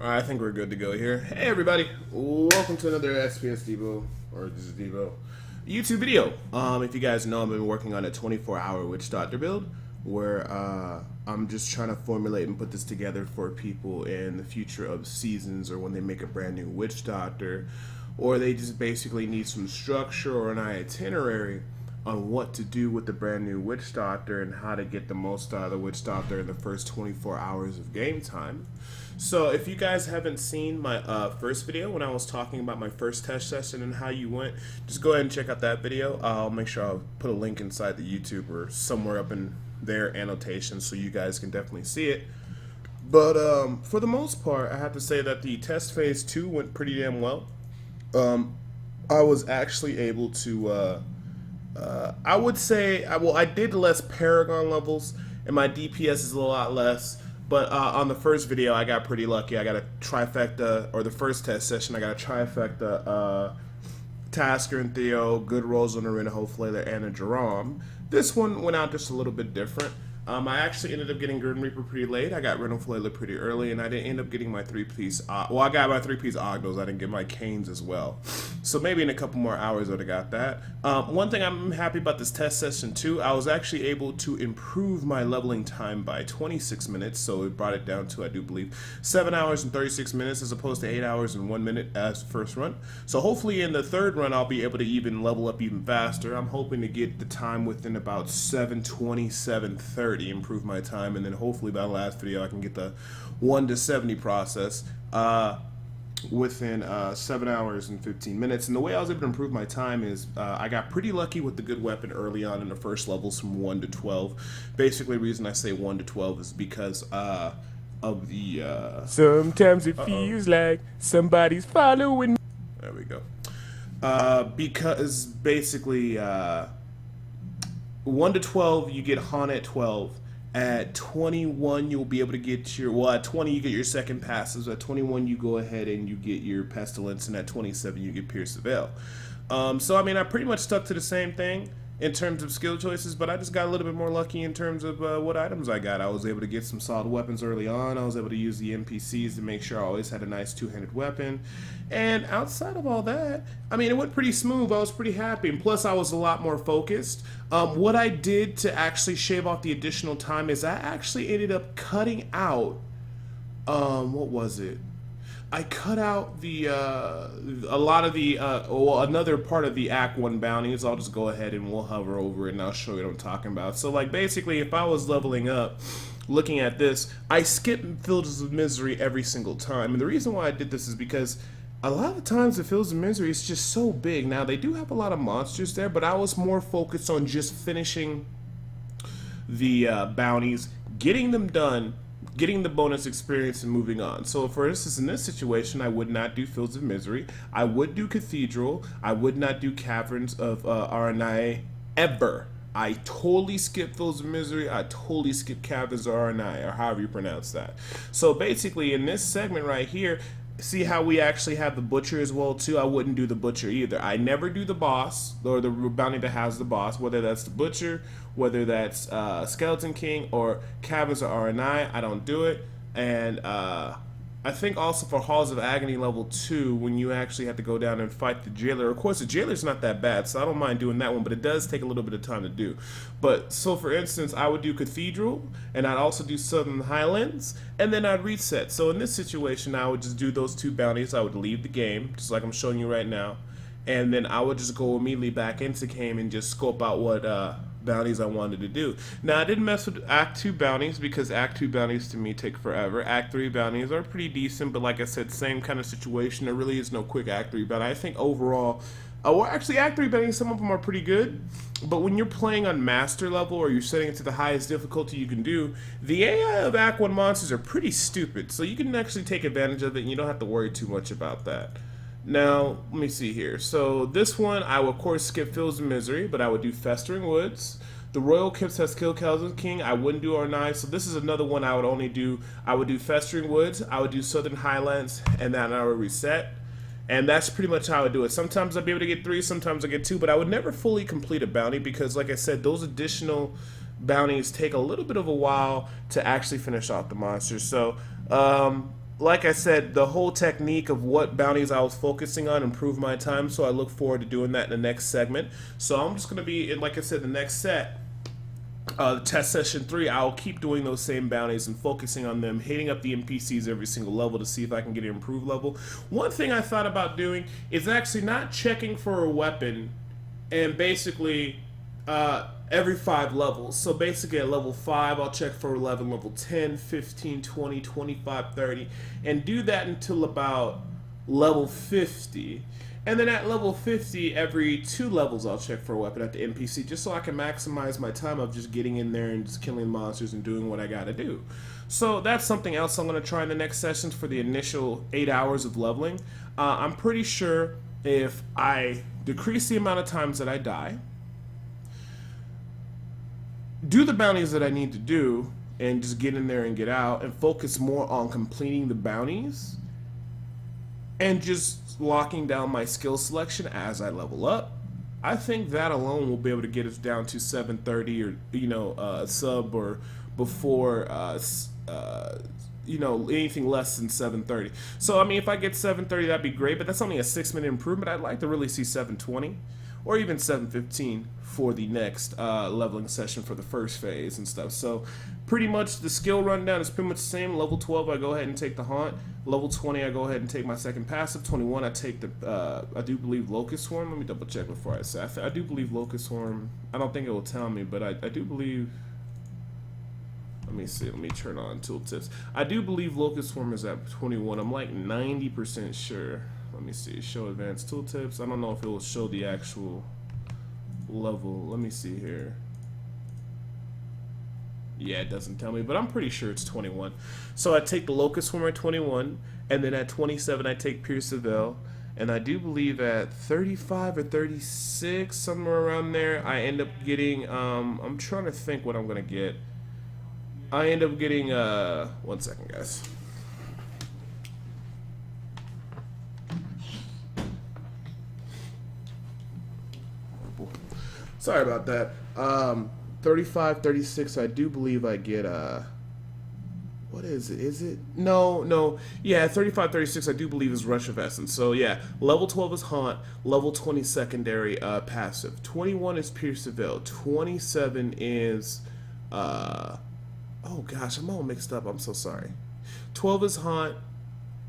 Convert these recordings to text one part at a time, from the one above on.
Alright, I think we're good to go here. Hey everybody, welcome to another SPS Debo, or this is Debo, YouTube video. If you guys know, I've been working on a 24-hour Witch Doctor build, where I'm just trying to formulate and put this together for people in the future of seasons, or when they make a brand new Witch Doctor, or they just basically need some structure or an itinerary on what to do with the brand new Witch Doctor and how to get the most out of the Witch Doctor in the first 24 hours of game time. So if you guys haven't seen my first video when I was talking about my first test session and how you went, just go ahead and check out that video. I'll make sure I'll put a link inside the YouTube or somewhere up in their annotations so you guys can definitely see it. But for the most part, I have to say that the test phase 2 went pretty damn well. I was actually able to, I would say, I did less Paragon levels, and my DPS is a lot less. But on the first video, I got pretty lucky. I got a trifecta, or the first test session, I got a trifecta, Tasker and Theo, good rolls on a Rinneho Flaler, and a Jerome. This one went out just a little bit different. I actually ended up getting Grim Reaper pretty late. I got Rinneho Flaler pretty early, and I didn't end up getting my 3-piece, well, I got my 3-piece Ogdos. I didn't get my Canes as well. So maybe in a couple more hours I would have got that. One thing I'm happy about this test session too, I was actually able to improve my leveling time by 26 minutes, so it brought it down to, I do believe, 7 hours and 36 minutes as opposed to 8 hours and 1 minute as first run. So hopefully in the third run I'll be able to even level up even faster. I'm hoping to get the time within about 7:20, 7:30, improve my time, and then hopefully by the last video I can get the 1 to 70 process within 7 hours and 15 minutes. And the way I was able to improve my time is I got pretty lucky with the good weapon early on in the first levels from 1 to 12. Basically the reason I say 1 to 12 is because of the sometimes it feels like somebody's following me. There we go. Because basically 1 to 12 you get Han at 12. At 21, you'll be able to get your, well, at 20, you get your second passes. At 21, you go ahead and you get your Pestilence, and at 27, you get Pierce the Veil. So, I mean, I pretty much stuck to the same thing in terms of skill choices, but I just got a little bit more lucky in terms of what items I got. I was able to get some solid weapons early on. I was able to use the NPCs to make sure I always had a nice two-handed weapon. And outside of all that, I mean, it went pretty smooth. I was pretty happy. And plus, I was a lot more focused. What I did to actually shave off the additional time is I actually ended up cutting out, what was it? I cut out the a lot of the well, another part of the Act 1 bounties. I'll just go ahead and we'll hover over it and I'll show you what I'm talking about. So like basically if I was leveling up, looking at this, I skip Fields of Misery every single time. And the reason why I did this is because a lot of the times the Fields of Misery is just so big. Now they do have a lot of monsters there, but I was more focused on just finishing the bounties, getting them done, getting the bonus experience, and moving on. So for instance, in this situation, I would not do Fields of Misery. I would do Cathedral. I would not do Caverns of Aranae ever. I totally skip Fields of Misery. I totally skip Caverns of Aranae, or however you pronounce that. So basically, in this segment right here, see how we actually have the Butcher as well too? I wouldn't do the Butcher either. I never do the boss, or the bounty that has the boss, whether that's the Butcher, whether that's Skeleton King, or Caverns of Aranae. I don't do it. And I think also for Halls of Agony level 2, when you actually have to go down and fight the Jailer. Of course, the Jailer's not that bad, so I don't mind doing that one, but it does take a little bit of time to do. But, so for instance, I would do Cathedral, and I'd also do Southern Highlands, and then I'd reset. So in this situation, I would just do those 2 bounties. I would leave the game, just like I'm showing you right now, and then I would just go immediately back into game and just scope out what bounties I wanted to do. Now I didn't mess with Act 2 bounties because Act 2 bounties to me take forever. Act 3 bounties are pretty decent, but like I said, same kind of situation. There really is no quick Act 3 bounty. I think overall, well actually Act 3 bounties, some of them are pretty good, but when you're playing on master level or you're setting it to the highest difficulty you can do, the AI of Act 1 monsters are pretty stupid, so you can actually take advantage of it and you don't have to worry too much about that. Now, let me see here. So this one, I will of course skip Fields of Misery, but I would do Festering Woods. The Royal Kips has killed Calvin King. I wouldn't do R9, so this is another one I would only do. I would do Festering Woods, I would do Southern Highlands, and then I would reset. And that's pretty much how I do it. Sometimes I'll be able to get 3, sometimes I get 2, but I would never fully complete a bounty because, like I said, those additional bounties take a little bit of a while to actually finish off the monsters. So like I said, the whole technique of what bounties I was focusing on improved my time, so I look forward to doing that in the next segment. So I'm just going to be, like I said, the next set, test session 3, I'll keep doing those same bounties and focusing on them, hitting up the NPCs every single level to see if I can get an improved level. One thing I thought about doing is actually not checking for a weapon and basically every 5 levels. So basically at level 5, I'll check for 11, level 10, 15, 20, 25, 30, and do that until about level 50. And then at level 50, every 2 levels, I'll check for a weapon at the NPC, just so I can maximize my time of just getting in there and just killing monsters and doing what I gotta do. So that's something else I'm gonna try in the next sessions for the initial 8 hours of leveling. I'm pretty sure if I decrease the amount of times that I die, do the bounties that I need to do, and just get in there and get out, and focus more on completing the bounties, and just locking down my skill selection as I level up, I think that alone will be able to get us down to 730 or, sub or before, anything less than 730. So, I mean, if I get 730, that'd be great, but that's only a 6-minute improvement. I'd like to really see 720 or even 715 for the next leveling session for the first phase and stuff. So pretty much the skill rundown is pretty much the same. Level 12, I go ahead and take the Haunt. Level 20, I go ahead and take my second passive. 21, I take the, I do believe Locust Swarm. Let me double check before I say. I do believe Locust Swarm. I don't think it will tell me, but I do believe. Let me see. Let me turn on tooltips. I do believe Locust Swarm is at 21. I'm like 90% sure. Let me see. Show advanced tooltips. I don't know if it will show the actual level. Let me see here. Yeah, it doesn't tell me, but I'm pretty sure it's 21. So I take the Locust Swarm at 21, and then at 27 I take Pierce the Veil, and I do believe at 35 or 36, somewhere around there, I end up getting, I'm trying to think what I'm going to get. I end up getting, one second, guys. Sorry about that. 35, 36, I do believe I get, what is it? Is it? No. Yeah, 35, 36, I do believe is Rush of Essence. So, yeah, level 12 is Haunt, level 20 secondary passive. 21 is Pierce the Veil. 27 is, oh gosh, I'm all mixed up. I'm so sorry. 12 is Haunt.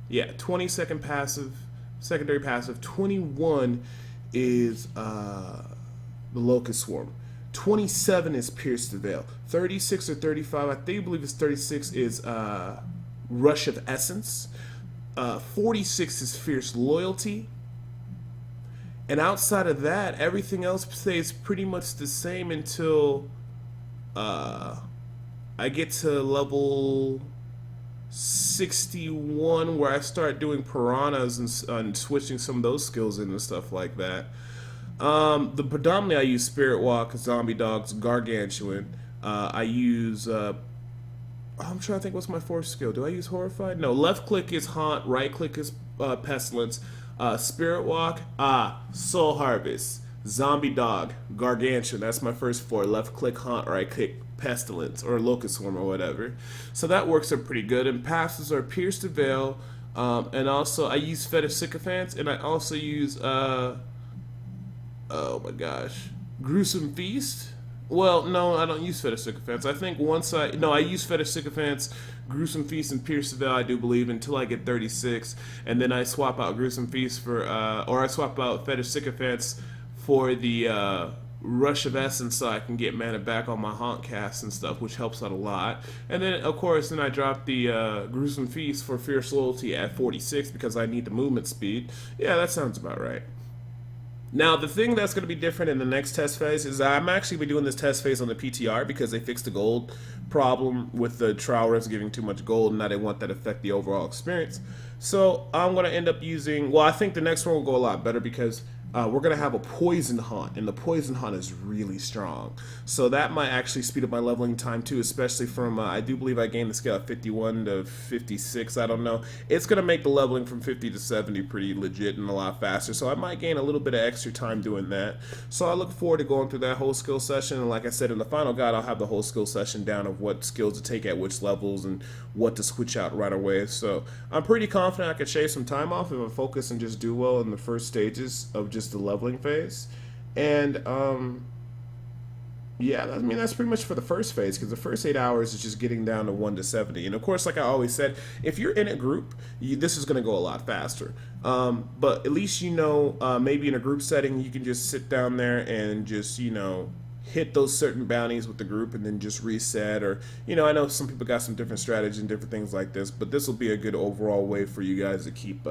Yeah, 20 secondary passive. 21 is, the Locust Swarm. 27 is Pierce the Veil. 36 or 35, I believe it's 36, is Rush of Essence. 46 is Fierce Loyalty. And outside of that, everything else stays pretty much the same until I get to level 61, where I start doing piranhas and switching some of those skills in and stuff like that. The predominantly I use Spirit Walk, Zombie Dogs, Gargantuan. I use, I'm trying to think what's my 4th skill. Do I use Horrified? No, left click is Haunt, right click is Pestilence, Spirit Walk, Soul Harvest, Zombie Dog, Gargantuan. That's my first 4. Left click Haunt, right click Pestilence, or Locust Swarm, or whatever. So that works out pretty good. And passes are Pierce the Veil, and also I use Fetish Sycophants, and I also use, oh my gosh, Gruesome Feast. Well, no, I don't use Fetish Sycophants. I think I use Fetish Sycophants, Gruesome Feast, and Pierce the Veil, I do believe, until I get 36, and then I swap out Gruesome Feast for, or I swap out Fetish Sycophants for the Rush of Essence, so I can get mana back on my Haunt cast and stuff, which helps out a lot. And then, of course, I drop the Gruesome Feast for Fierce Loyalty at 46 because I need the movement speed. Yeah, that sounds about right. Now, the thing that's going to be different in the next test phase is I'm actually be doing this test phase on the PTR because they fixed the gold problem with the trial runs giving too much gold, and now they want that to affect the overall experience. So I'm going to end up using, well, I think the next one will go a lot better because we're going to have a poison hunt, and the poison hunt is really strong. So that might actually speed up my leveling time too, especially from, I do believe I gained the scale at 51 to 56, I don't know. It's going to make the leveling from 50 to 70 pretty legit and a lot faster, so I might gain a little bit of extra time doing that. So I look forward to going through that whole skill session, and like I said, in the final guide, I'll have the whole skill session down of what skills to take at which levels and what to switch out right away. So I'm pretty confident I could shave some time off if I focus and just do well in the first stages of just the leveling phase. And yeah, I mean, that's pretty much for the first phase, because the first 8 hours is just getting down to 1 to 70. And of course, like I always said, if you're in a group, this is going to go a lot faster. But at least, maybe in a group setting, you can just sit down there and just, hit those certain bounties with the group and then just reset. Or, I know some people got some different strategies and different things like this, but this will be a good overall way for you guys to keep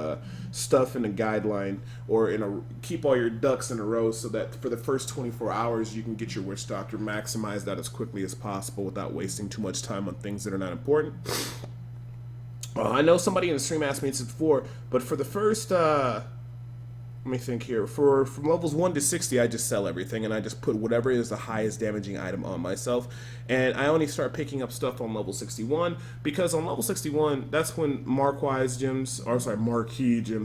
stuff in a guideline, or keep all your ducks in a row, so that for the first 24 hours you can get your witch doctor maximized out as quickly as possible without wasting too much time on things that are not important. I know somebody in the stream asked me this before, but for the first let me think here. From levels 1 to 60, I just sell everything, and I just put whatever is the highest damaging item on myself. And I only start picking up stuff on level 61, because on level 61, that's when marquee gems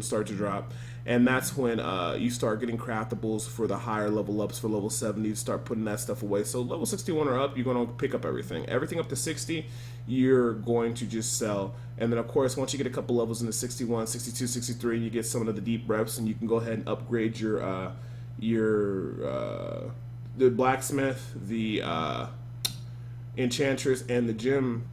start to drop. And that's when you start getting craftables for the higher level ups. For level 70, you start putting that stuff away. So level 61 or up, you're going to pick up everything. Everything up to 60, you're going to just sell. And then, of course, once you get a couple levels into 61, 62, 63, you get some of the deep reps, and you can go ahead and upgrade the blacksmith, the enchantress, and the gem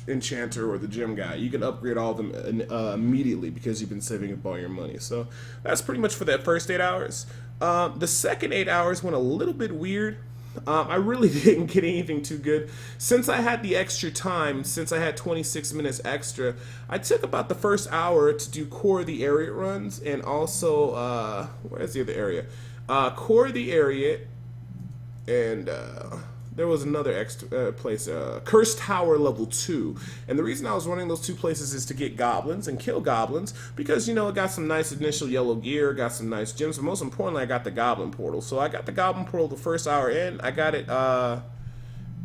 enchanter or the gem guy. You can upgrade all of them immediately, because you've been saving up all your money. So that's pretty much for that first 8 hours. The second 8 hours went a little bit weird. I really didn't get anything too good. Since I had the extra time, since I had 26 minutes extra, I took about the first hour to do core of the area runs, and also, where's the other area? Core of the area, and there was another extra place, Cursed Tower level 2. And the reason I was running those two places is to get goblins and kill goblins, because, it got some nice initial yellow gear, got some nice gems, but most importantly, I got the goblin portal. So I got the goblin portal the first hour in. I got it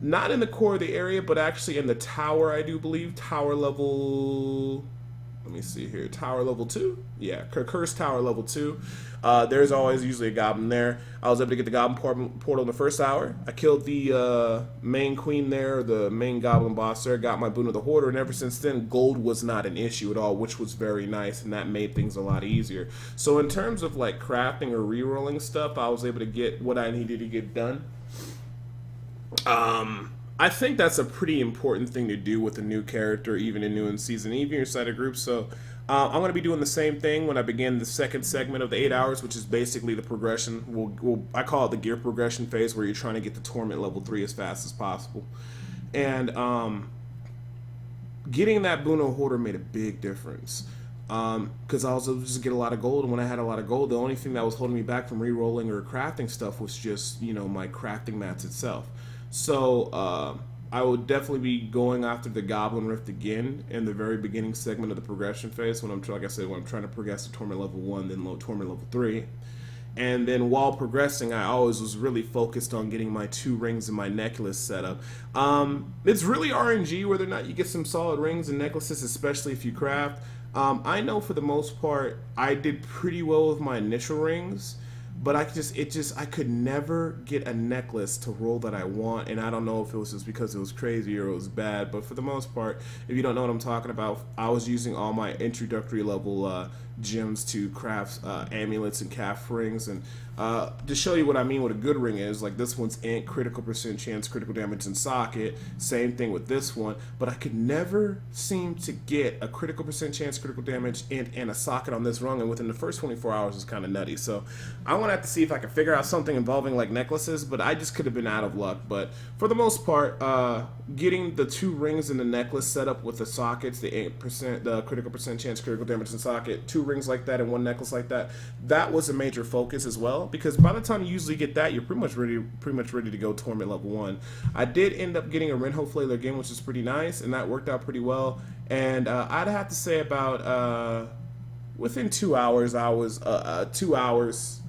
not in the core of the area, but actually in the tower, I do believe. Tower level... Let me see here. Tower level 2? Yeah, Cursed Tower level 2. There's always usually a goblin there. I was able to get the goblin portal in the first hour. I killed the main queen there, the main goblin boss there, got my boon of the hoarder, and ever since then, gold was not an issue at all, which was very nice, and that made things a lot easier. So in terms of like crafting or re-rolling stuff, I was able to get what I needed to get done. I think that's a pretty important thing to do with a new character, even in season, even inside a group. So I'm going to be doing the same thing when I begin the second segment of the 8 hours, which is basically the progression. I call it the gear progression phase, where you're trying to get to Torment level 3 as fast as possible. And getting that Boon of Hoarder made a big difference. Because I was able to just get a lot of gold, and when I had a lot of gold, the only thing that was holding me back from re-rolling or crafting stuff was just, my crafting mats itself. So I would definitely be going after the Goblin Rift again in the very beginning segment of the progression phase, when I'm trying to progress to Torment level 1, then Torment level 3. And then while progressing, I always was really focused on getting my 2 rings and my necklace set up. It's really RNG whether or not you get some solid rings and necklaces, especially if you craft. I know for the most part, I did pretty well with my initial rings, but I could never get a necklace to roll that I want, and I don't know if it was just because it was crazy or it was bad, but for the most part, if you don't know what I'm talking about, I was using all my introductory level gems to craft amulets and calf rings, and to show you what I mean what a good ring is, like this one's int, critical percent chance, critical damage, and socket, same thing with this one, but I could never seem to get a critical percent chance, critical damage, and a socket on this rung, and within the first 24 hours is kind of nutty. So I want to have to see if I can figure out something involving like necklaces, but I just could have been out of luck. But for the most part, getting the 2 rings and the necklace set up with the sockets, the 8%, the critical percent chance, critical damage, and socket, 2 rings like that and 1 necklace like that, that was a major focus as well, because by the time you usually get that, you're pretty much ready to go Torment level 1. I did end up getting a Renho Flailor again, which is pretty nice, and that worked out pretty well. And I'd have to say about within 2 hours, I was 2 hours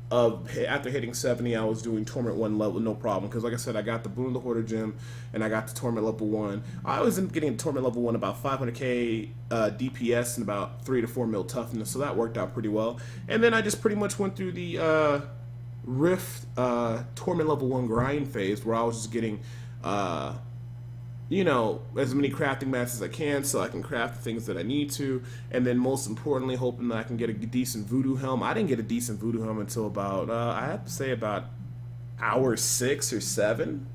of after hitting 70, I was doing Torment 1 level, no problem. Because like I said, I got the Boon of the Hoarder gem, and I got the Torment level 1. I was getting Torment level 1 about 500k DPS and about 3 to 4 mil toughness, so that worked out pretty well. And then I just pretty much went through the Rift Torment level 1 grind phase, where I was just getting you know, as many crafting mats as I can so I can craft the things that I need to, and then most importantly hoping that I can get a decent voodoo helm. I didn't get a decent voodoo helm until about I have to say about hour 6 or 7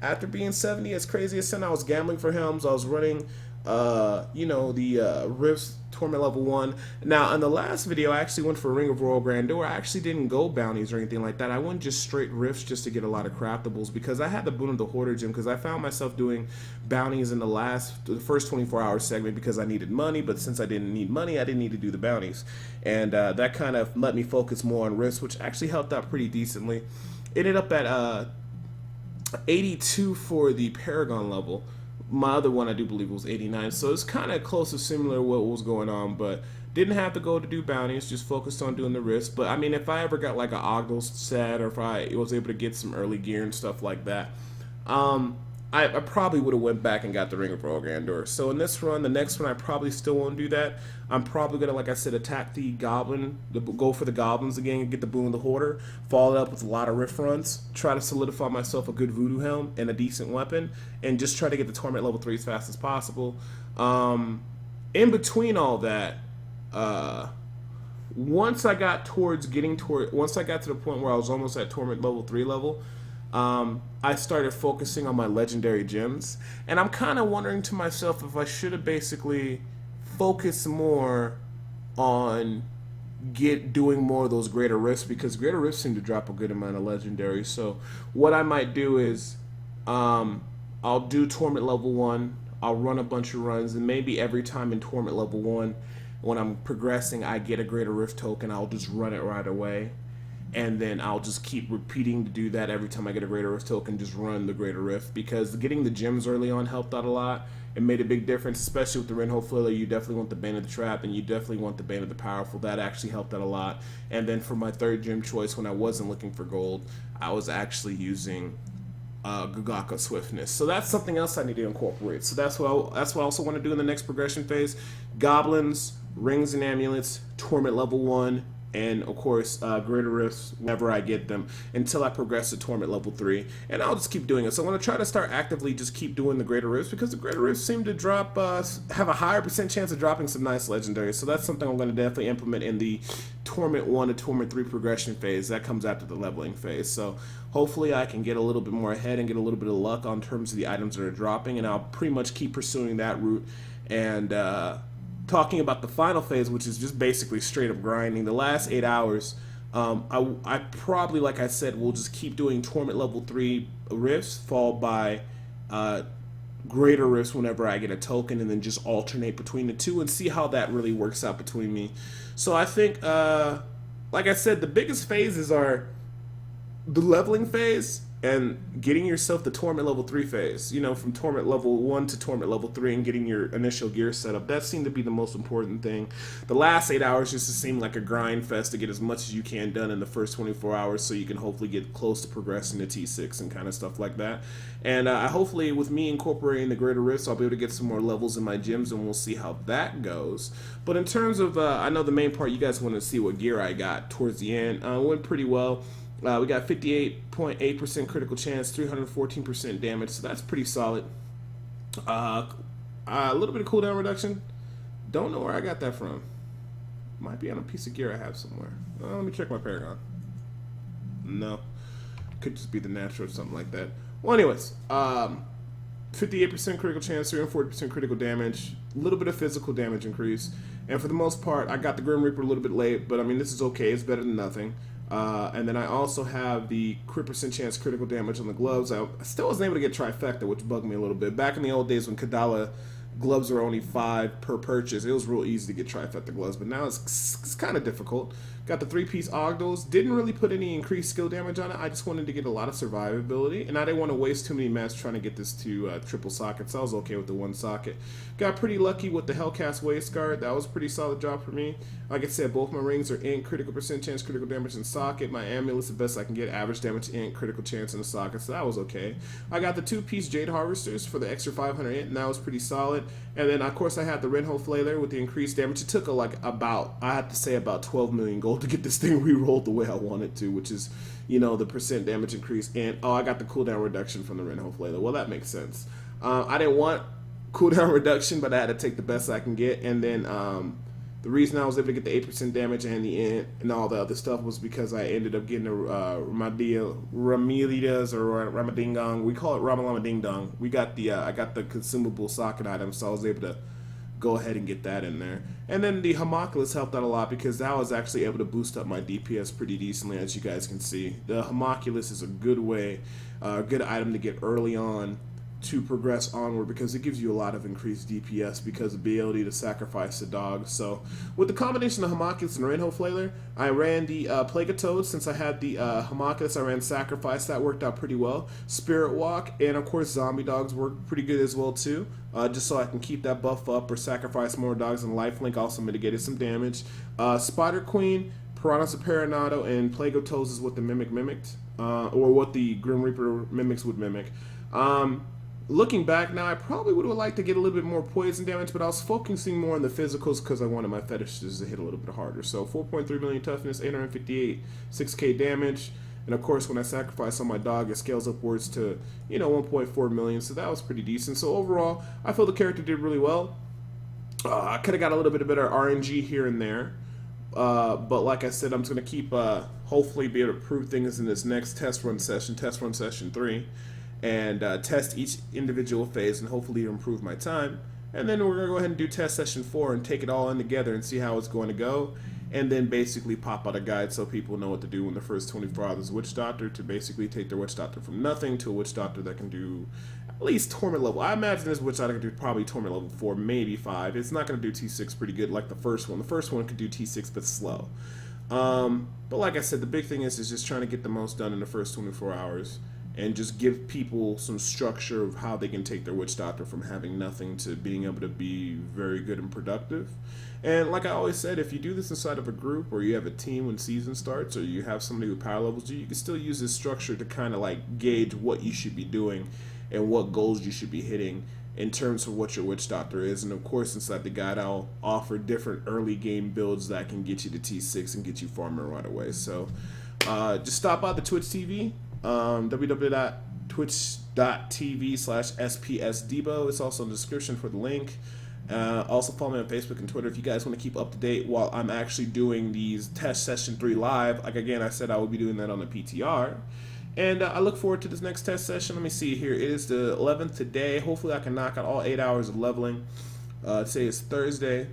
after being 70. As crazy as sin, I was gambling for helms. I was running you know, the Rifts Torment level 1. Now, in the last video, I actually went for Ring of Royal Grandeur. I actually didn't go bounties or anything like that. I went just straight Rifts just to get a lot of craftables because I had the Boon of the Hoarder gem, because I found myself doing bounties in the first 24-hour segment because I needed money, but since I didn't need money, I didn't need to do the bounties. And that kind of let me focus more on Rifts, which actually helped out pretty decently. Ended up at 82 for the Paragon level. My other one, I do believe, was 89, so it's kind of close to similar to what was going on, but didn't have to go to do bounties, just focused on doing the risks. But I mean, if I ever got like an Ogdal set, or if I was able to get some early gear and stuff like that, I probably would have went back and got the Ring of Royal Grandeur. So in this run, the next one, I probably still won't do that. I'm probably going to, like I said, attack the Goblin, go for the Goblins again and get the Boon of the Hoarder, follow it up with a lot of Rift runs, try to solidify myself a good Voodoo Helm and a decent weapon, and just try to get the Torment level 3 as fast as possible. In between all that, once I got to the point where I was almost at Torment level 3 level, I started focusing on my legendary gems, and I'm kind of wondering to myself if I should have basically focused more on doing more of those greater rifts, because greater rifts seem to drop a good amount of legendary. So what I might do is I'll do Torment level 1, I'll run a bunch of runs, and maybe every time in Torment level 1 when I'm progressing I get a greater rift token, I'll just run it right away. And then I'll just keep repeating to do that every time I get a Greater Rift token, just run the Greater Rift. Because getting the gems early on helped out a lot. It made a big difference, especially with the Rinho Fliller. You definitely want the Bane of the Trap, and you definitely want the Bane of the Powerful. That actually helped out a lot. And then for my third gem choice, when I wasn't looking for gold, I was actually using Gagaka Swiftness. So that's something else I need to incorporate. So that's what I also want to do in the next progression phase. Goblins, Rings and Amulets, Torment level 1, and of course greater rifts whenever I get them, until I progress to Torment level 3, and I'll just keep doing it. So I'm going to try to start actively just keep doing the greater rifts, because the greater rifts seem to drop have a higher % chance of dropping some nice legendaries. So that's something I'm going to definitely implement in the Torment 1 to Torment 3 progression phase. That comes after the leveling phase. So hopefully I can get a little bit more ahead and get a little bit of luck on terms of the items that are dropping, and I'll pretty much keep pursuing that route. And talking about the final phase, which is just basically straight up grinding, the last 8 hours, I probably, like I said, will just keep doing Torment level 3 rifts, followed by greater rifts whenever I get a token, and then just alternate between the two and see how that really works out between me. So I think, like I said, the biggest phases are the leveling phase and getting yourself the Torment level 3 phase, you know, from Torment level 1 to Torment level 3, and getting your initial gear set up. That seemed to be the most important thing. The last 8 hours just seemed like a grind fest to get as much as you can done in the first 24 hours, so you can hopefully get close to progressing to T6 and kind of stuff like that. And hopefully with me incorporating the greater rifts, I'll be able to get some more levels in my gyms, and we'll see how that goes. But in terms of, I know the main part, you guys want to see what gear I got towards the end. Went pretty well. We got 58.8% critical chance, 314% damage, so that's pretty solid. A little bit of cooldown reduction. Don't know where I got that from. Might be on a piece of gear I have somewhere. Let me check my Paragon. No. Could just be the natural or something like that. Well, anyways, 58% critical chance, 340% critical damage, a little bit of physical damage increase. And for the most part, I got the Grim Reaper a little bit late, but I mean, this is okay. It's better than nothing. And then I also have the crit % chance critical damage on the gloves. I still wasn't able to get trifecta, which bugged me a little bit. Back in the old days when Kadala gloves were only 5 per purchase, it was real easy to get trifecta gloves, but now it's kind of difficult. Got the 3-piece Ogdals. Didn't really put any increased skill damage on it. I just wanted to get a lot of survivability, and I didn't want to waste too many mats trying to get this to triple socket, so I was okay with the 1 socket. Got pretty lucky with the Hellcast Waistguard. That was a pretty solid job for me. Like I said, both my rings are in critical percent chance, critical damage in socket. My amulet's the best I can get, average damage in, critical chance in the socket, so that was okay. I got the 2-piece Jade Harvesters for the extra 500 int, and that was pretty solid. And then, of course, I had the Renho Flailer with the increased damage. It took I have to say about 12 million gold to get this thing re-rolled the way I wanted to, which is, you know, the percent damage increase. And, I got the cooldown reduction from the Renho Flailer. Well, that makes sense. I didn't want cooldown reduction, but I had to take the best I can get. And then the reason I was able to get the 8% damage and the int and all the other stuff was because I ended up getting a Ramilidas or Ramadingdong. We call it Ramalama Ding Dong. We got the I got the consumable socket item, so I was able to go ahead and get that in there. And then the Homunculus helped out a lot because that was actually able to boost up my DPS pretty decently, as you guys can see. The Homunculus is a good way, a good item to get early on to progress onward because it gives you a lot of increased DPS because of the ability to sacrifice the dog. So with the combination of Homunculus and Renho Flailer, I ran the Plague of Toads. Since I had the Homunculus, I ran Sacrifice. That worked out pretty well. Spirit Walk and of course Zombie Dogs worked pretty good as well too. Just so I can keep that buff up or sacrifice more dogs, and Lifelink also mitigated some damage. Spider Queen, Piranha Supernato, and Plague of Toads is what the Mimic mimicked, or what the Grim Reaper mimics would mimic. Looking back now, I probably would have liked to get a little bit more poison damage, but I was focusing more on the physicals because I wanted my fetishes to hit a little bit harder. So 4.3 million toughness, 858, 6k damage. And of course, when I sacrifice on my dog, it scales upwards to, 1.4 million. So that was pretty decent. So overall, I feel the character did really well. I could have got a little bit of better RNG here and there. But like I said, I'm just going to keep, hopefully be able to prove things in this next test run session 3. And test each individual phase and hopefully improve my time. And then we're going to go ahead and do test session 4 and take it all in together and see how it's going to go. And then basically pop out a guide so people know what to do in the first 24 hours of Witch Doctor, to basically take their Witch Doctor from nothing to a Witch Doctor that can do at least Torment level. I imagine this Witch Doctor can do probably Torment level 4, maybe 5. It's not going to do T6 pretty good like the first one. The first one could do T6 but slow. But like I said, the big thing is just trying to get the most done in the first 24 hours. And just give people some structure of how they can take their Witch Doctor from having nothing to being able to be very good and productive. And like I always said, if you do this inside of a group or you have a team when season starts or you have somebody with power levels, you can still use this structure to kind of like gauge what you should be doing and what goals you should be hitting in terms of what your Witch Doctor is. And of course, inside the guide, I'll offer different early game builds that can get you to T6 and get you farming right away. So just stop by the Twitch TV. www.twitch.tv/SPSDebo. It's also in the description for the link. Also follow me on Facebook and Twitter if you guys want to keep up to date while I'm actually doing these test session 3 live. Like again, I said I will be doing that on the PTR. And I look forward to this next test session. Let me see here. It is the 11th today. Hopefully I can knock out all 8 hours of leveling. Today is Thursday,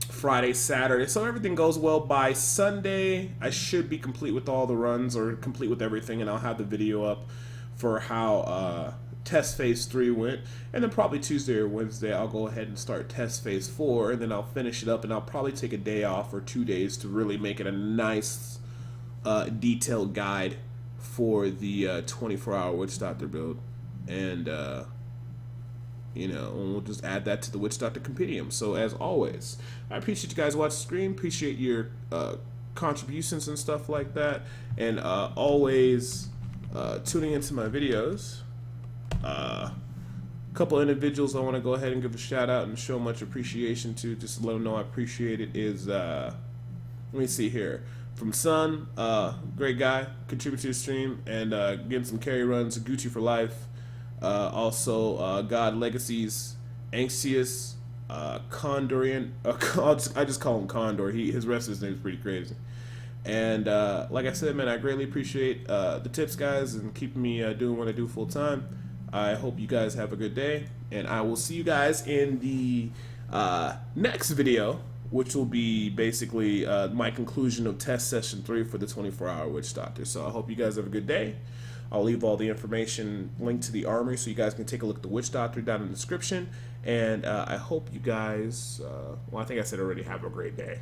Friday, Saturday. So everything goes well. By Sunday, I should be complete with all the runs or complete with everything, and I'll have the video up for how test phase 3 went. And then probably Tuesday or Wednesday, I'll go ahead and start test phase 4, and then I'll finish it up, and I'll probably take a day off or 2 days to really make it a nice detailed guide for the 24-hour Witch Doctor build. And we'll just add that to the Witch Doctor Compendium. So as always, I appreciate you guys watching the stream, appreciate your contributions and stuff like that, and always tuning into my videos. A couple individuals I want to go ahead and give a shout out and show much appreciation to, just to let them know I appreciate it, is, let me see here. From Sun, great guy, contributed to the stream, and getting some carry runs, Gucci for life. Also, God Legacies, Anxious, Condorian. I just call him Condor. His rest of his name is pretty crazy. And like I said, man, I greatly appreciate the tips, guys, and keeping me doing what I do full time. I hope you guys have a good day, and I will see you guys in the next video, which will be basically my conclusion of test session 3 for the 24-hour Witch Doctor. So I hope you guys have a good day. I'll leave all the information linked to the armory so you guys can take a look at the Witch Doctor down in the description. And I hope you guys, well, I think I said already, have a great day.